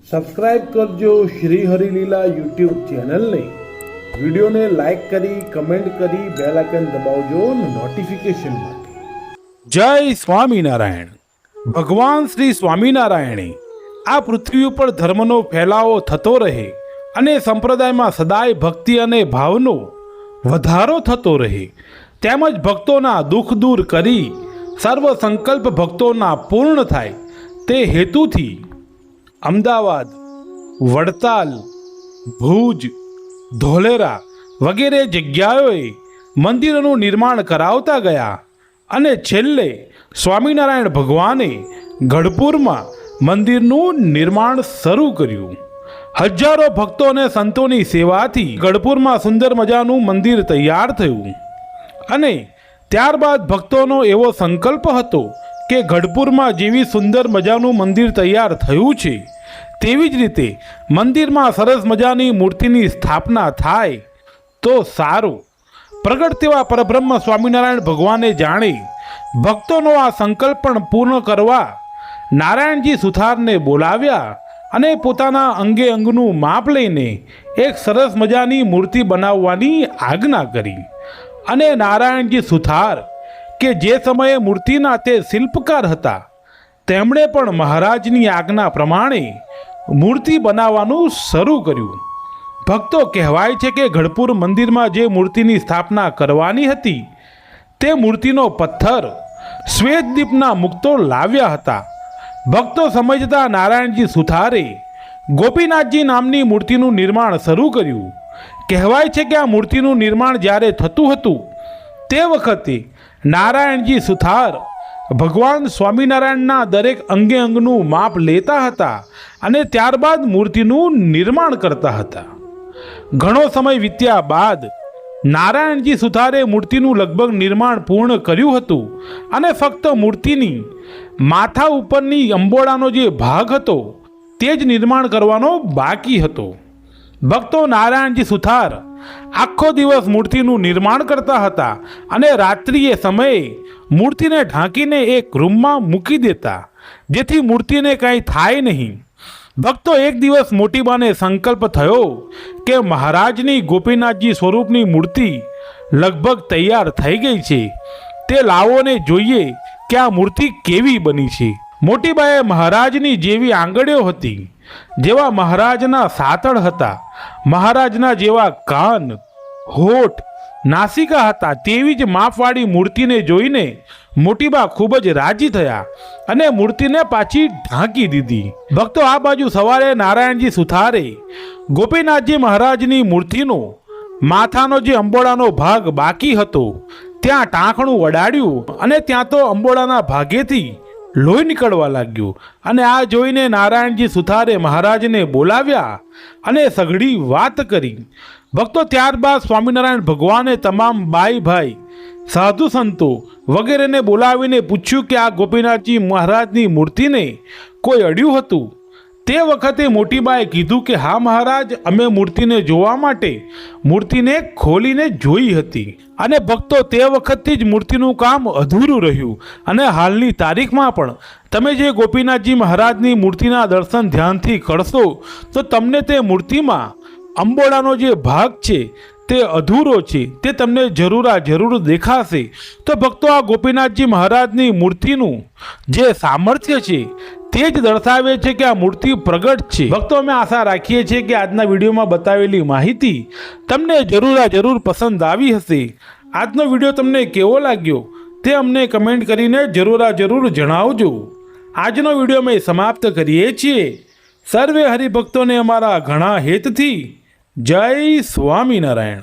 Subscribe કરજો Shri Harileela YouTube ચેનલને। વિડીયોને લાઈક કરી કમેન્ટ કરી બેલ આઇકન દબાવજો નોટિફિકેશન માટે। જય સ્વામિનારાયણ। ભગવાન શ્રી સ્વામિનારાયણે આ પૃથ્વી ઉપર ધર્મનો ફેલાવો થતો રહે અને સંપ્રદાયમાં સદાય ભક્તિ અને ભાવનો વધારો થતો રહે, તેમજ ભક્તોના દુઃખ દૂર કરી સર્વ સંકલ્પ ભક્તોના પૂર્ણ થાય તે હેતુથી અમદાવાદ, વડતાલ, ભુજ, ધોલેરા વગેરે જગ્યાઓએ મંદિરોનું નિર્માણ કરાવતા ગયા અને છેલ્લે સ્વામિનારાયણ ભગવાને ગઢપુરમાં મંદિરનું નિર્માણ શરૂ કર્યું। હજારો ભક્તો અને સંતોની સેવાથી ગઢપુરમાં સુંદર મજાનું મંદિર તૈયાર થયું અને ત્યારબાદ ભક્તોનો એવો સંકલ્પ હતો કે ગઢપુરમાં જેવી સુંદર મજાનું મંદિર તૈયાર થયું છે તેવી જ રીતે મંદિરમાં સરસ મજાની મૂર્તિની સ્થાપના થાય તો સારું। પ્રગટ તેવા પરબ્રહ્મ સ્વામિનારાયણ ભગવાને જાણે ભક્તોનો આ સંકલ્પ પણ પૂર્ણ કરવા નારાયણજી સુથારને બોલાવ્યા અને પોતાના અંગે અંગનું માપ લઈને એક સરસ મજાની મૂર્તિ બનાવવાની આજ્ઞા કરી અને નારાયણજી સુથાર કે જે સમયે મૂર્તિના તે શિલ્પકાર હતા તેમણે પણ મહારાજની આજ્ઞા પ્રમાણે મૂર્તિ બનાવવાનું શરૂ કર્યું। ભક્તો કહેવાય છે કે ગઢપુર મંદિરમાં જે મૂર્તિની સ્થાપના કરવાની હતી તે મૂર્તિનો પથ્થર શ્વેતદીપના મુક્તો લાવ્યા હતા। ભક્તો સમજતા નારાયણજી સુથારે ગોપીનાથજી નામની મૂર્તિનું નિર્માણ શરૂ કર્યું। કહેવાય છે કે આ મૂર્તિનું નિર્માણ જ્યારે થતું હતું તે વખતે નારાયણજી સુથાર ભગવાન સ્વામિનારાયણના દરેક અંગે અંગનું માપ લેતા હતા અને ત્યારબાદ મૂર્તિનું નિર્માણ કરતા હતા। ઘણો સમય વીત્યા બાદ નારાયણજી સુથારે મૂર્તિનું લગભગ નિર્માણ પૂર્ણ કર્યું હતું અને ફક્ત મૂર્તિની માથા ઉપરની અંબોડાનો જે ભાગ હતો તે જ નિર્માણ કરવાનો બાકી હતો। ભક્તો નારાયણજી સુથાર આખો દિવસ મૂર્તિનું નિર્માણ કરતા હતા અને રાત્રિએ સમયે મૂર્તિને ઢાંકીને એક રૂમમાં મૂકી દેતા જેથી મૂર્તિને કંઈ થાય નહીં। ભક્તો એક દિવસ મોટીબાને સંકલ્પ થયો કે મહારાજની ગોપીનાથજી સ્વરૂપની મૂર્તિ લગભગ તૈયાર થઈ ગઈ છે, તે લાવોને જોઈએ કે આ મૂર્તિ કેવી બની છે। મોટીબાએ મહારાજની જેવી આંગળીઓ હતી, જેવા મહારાજના સાતળ હતા, મહારાજના જેવા કાન, હોઠ, નાસિકા હતા તેવી જ માપવાળી મૂર્તિને જોઈને મોટીબા ખૂબ જ રાજી થયા અને મૂર્તિને પાછી ઢાંકી દીધી। ભક્તો આ બાજુ સવારે નારાયણજી સુથારે ગોપીનાથજી મહારાજની મૂર્તિનો માથાનો જે અંબોડાનો ભાગ બાકી હતો ત્યાં ટાંકણું વડાડ્યું અને ત્યાં તો અંબોડાના ભાગેથી લોહી નીકળવા લાગ્યું અને આ જોઈને નારાયણજી સુથારે મહારાજને બોલાવ્યા અને સઘળી વાત કરી। ભક્તો ત્યારબાદ સ્વામિનારાયણ ભગવાને તમામ બાઈ ભાઈ, સાધુ સંતો વગેરેને બોલાવીને પૂછ્યું કે આ ગોપીનાથજી મહારાજની મૂર્તિને કોઈ અડ્યું હતું? તે વખતે મોટીબાએ કીધું કે હા મહારાજ, અમે મૂર્તિને જોવા માટે મૂર્તિને ખોલીને જોઈ હતી અને ભક્તો તે વખતથી જ મૂર્તિનું કામ અધૂરું રહ્યું અને હાલની તારીખમાં પણ તમે જે ગોપીનાથજી મહારાજની મૂર્તિના દર્શન ધ્યાનથી કરશો તો તમને તે મૂર્તિમાં અંબોડાનો જે ભાગ છે તે અધૂરો છે તે તમને જરૂર દેખાશે। તો ભક્તો આ ગોપીનાથજી મહારાજની મૂર્તિનું જે સામર્થ્ય છે તે જ દર્શાવે છે કે આ મૂર્તિ પ્રગટ છે। ભક્તો અમે આશા રાખીએ છીએ કે આજના વિડીયોમાં બતાવેલી માહિતી તમને જરૂર પસંદ આવી હશે। આજનો વિડીયો તમને કેવો લાગ્યો તે અમને કમેન્ટ કરીને જરૂર જણાવજો। આજનો વિડીયો અમે સમાપ્ત કરીએ છીએ। સર્વે હરિભક્તોને અમારા ઘણા હેતથી જય સ્વામિનારાયણ।